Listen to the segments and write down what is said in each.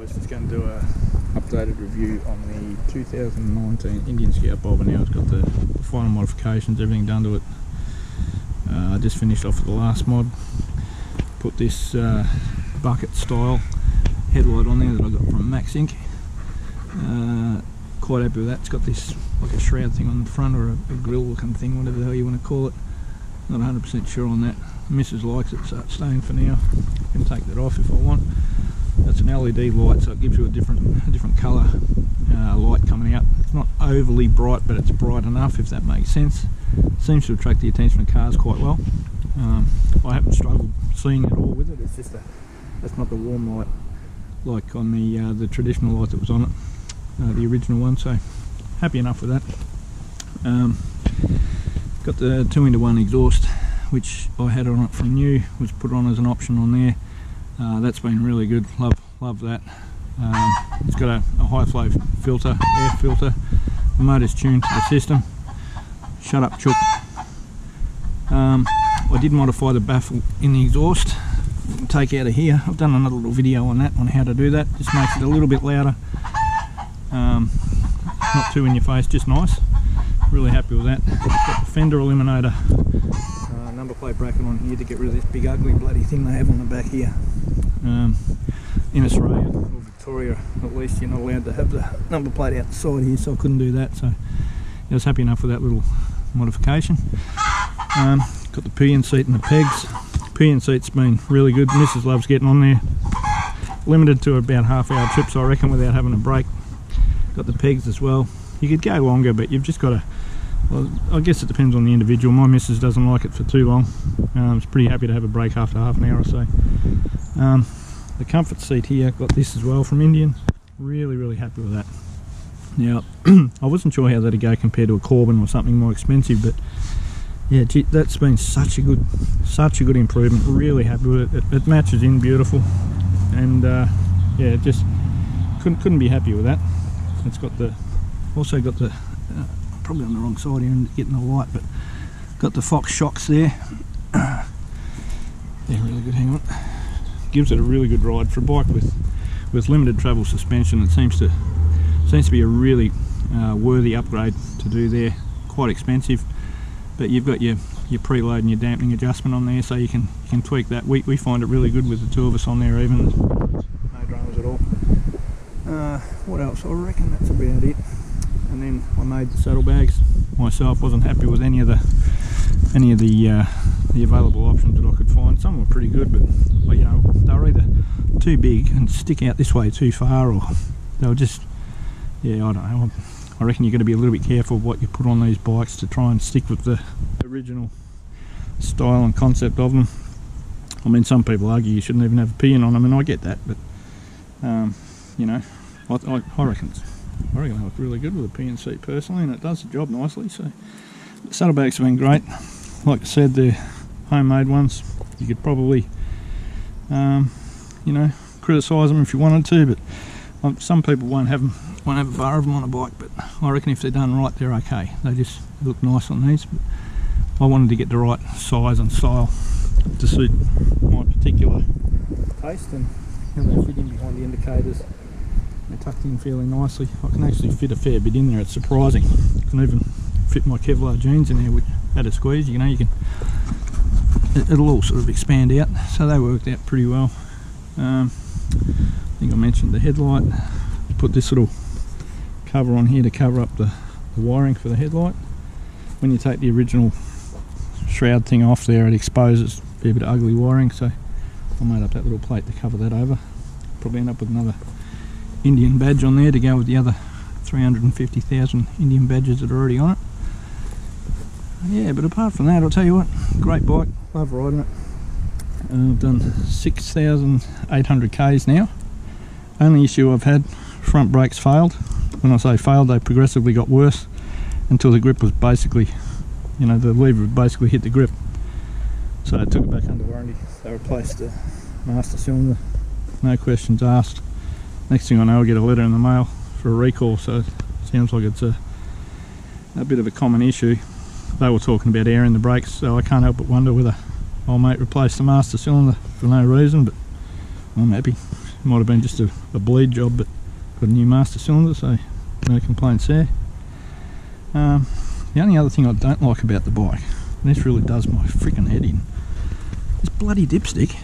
guys, just going to do a updated review on the 2019 Indian Scout Bobber. Now it's got the final modifications, everything done to it. I just finished off with the last mod. Put this bucket style headlight on there that I got from Max Inc. Quite happy with that. It's got this like a shroud thing on the front, or a grill looking thing, whatever the hell you want to call it. Not 100% sure on that. Mrs. likes it, so it's staying for now. I can take that off if I want. That's an LED light, so it gives you a different colour light coming out. It's not overly bright, but it's bright enough, if that makes sense. Seems to attract the attention of cars quite well. I haven't struggled seeing it all with it. It's just that's not the warm light like on the traditional light that was on it, the original one. So happy enough with that. Got the 2-in-1 exhaust, which I had on it from new, was put on as an option on there. That's been really good. Love that. It's got a high flow filter, air filter. The motor's tuned to the system. Shut up, chook. I did modify the baffle in the exhaust. Take out of here. I've done another little video on that, on how to do that. Just makes it a little bit louder. Not too in your face, just nice. Really happy with that. Got the Fender Eliminator number plate bracket on here to get rid of this big ugly bloody thing they have on the back here. In Australia, or Victoria at least, you're not allowed to have the number plate out the side here, so I couldn't do that. So I was happy enough with that little modification. Got the pillion seat and the pegs. Pillion seat's been really good. Mrs. loves getting on there. Limited to about half-hour trips, I reckon, without having a break. Got the pegs as well. You could go longer, but you've just got to, well, I guess it depends on the individual. My missus doesn't like it for too long. It's pretty happy to have a break after half an hour or so. The comfort seat here, got this as well from Indian. Really happy with that. Now, I wasn't sure how that'd go compared to a Corbin or something more expensive, but yeah, gee, that's been such a good improvement. Really happy with it. It matches in beautiful, and yeah, just couldn't be happier with that. It's got the, also got the, probably on the wrong side here and getting the light, but got the Fox shocks there. Yeah, really good. Hang on. Gives it a really good ride for a bike with limited travel suspension. It seems to be a really worthy upgrade to do there. Quite expensive, but you've got your preload and your dampening adjustment on there, so you can tweak that. We find it really good with the two of us on there, even. No dramas at all. What else? I reckon that's about it. And then I made the saddlebags myself. Wasn't happy with any of the available options that I could find. Some were pretty good, but you know, they were either too big and stick out this way too far, or they were just, yeah, I don't know. I reckon you've got to be a little bit careful of what you put on these bikes to try and stick with the original style and concept of them. I mean, some people argue you shouldn't even have a pillion on them, and I get that, but you know, I reckon they look really good with a pillion seat personally, and it does the job nicely. So the saddlebags have been great. Like I said, they're homemade ones. You could probably you know, criticise them if you wanted to, but some people won't have a bar of them on a bike, but I reckon if they're done right, they're okay. They just look nice on these, but I wanted to get the right size and style to suit my particular taste, and they fit in behind the indicators. They're tucked in fairly nicely. I can actually fit a fair bit in there. It's surprising. I can even fit my Kevlar jeans in there at a squeeze. You know, it'll all sort of expand out, so they worked out pretty well. I think I mentioned the headlight. Put this little cover on here to cover up the wiring for the headlight. When you take the original shroud thing off there, it exposes a fair bit of ugly wiring, so I made up that little plate to cover that over. Probably end up with another Indian badge on there to go with the other 350,000 Indian badges that are already on it. Yeah, but apart from that, I'll tell you what, great bike, love riding it. I've done 6,800 Ks now. Only issue I've had, front brakes failed. When I say failed, they progressively got worse until the grip was basically, you know, the lever basically hit the grip. So I took it back under warranty. They replaced the master cylinder, no questions asked. Next thing I know, I'll get a letter in the mail for a recall, so it sounds like it's a bit of a common issue. They were talking about air in the brakes, so I can't help but wonder whether old mate replaced the master cylinder for no reason, but I'm happy. might have been just a bleed job, but got a new master cylinder, so no complaints there. The only other thing I don't like about the bike, and this really does my freaking head in, this bloody dipstick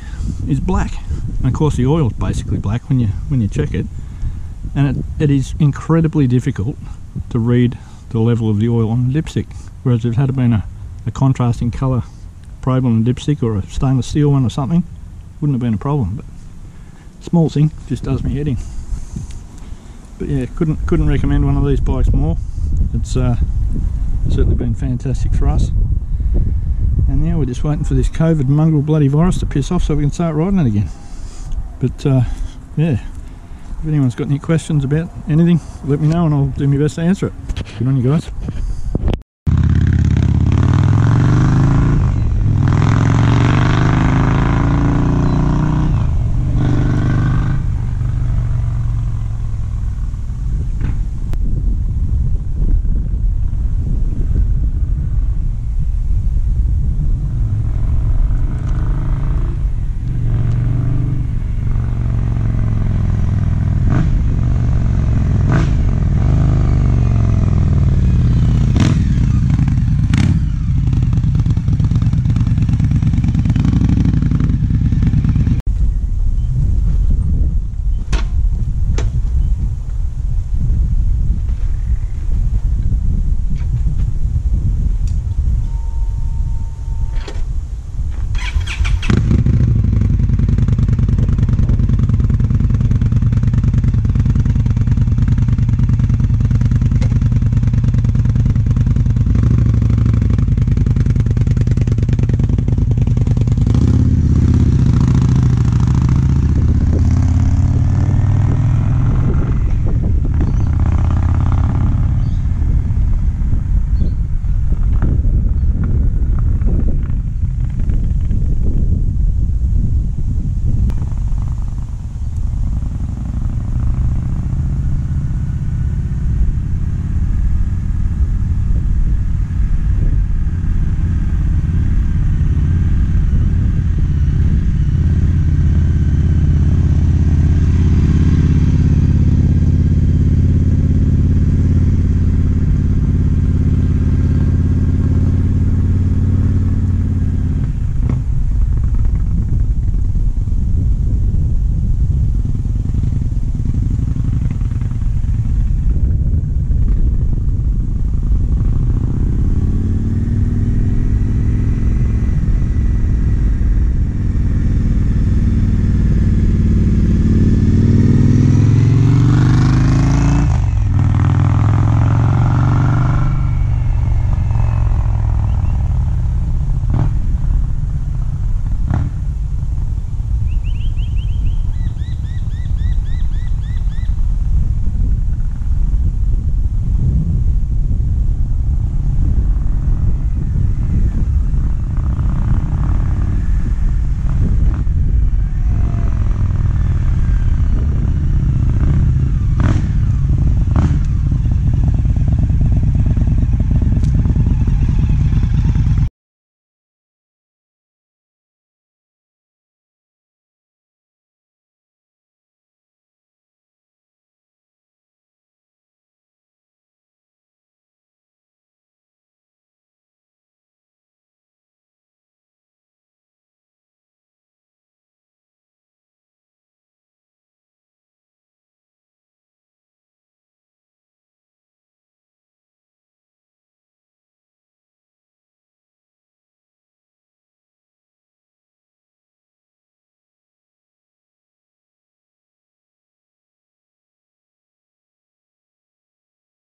is black, and of course the oil is basically black when you check it, and it is incredibly difficult to read the level of the oil on the dipstick, whereas if it had been a contrasting colour probe on the dipstick or a stainless steel one or something, wouldn't have been a problem. But small thing, just does me head in. But yeah, couldn't recommend one of these bikes more. It's certainly been fantastic for us. And now we're just waiting for this COVID mongrel bloody virus to piss off so we can start riding it again. But yeah, if anyone's got any questions about anything, let me know and I'll do my best to answer it. Good on you guys.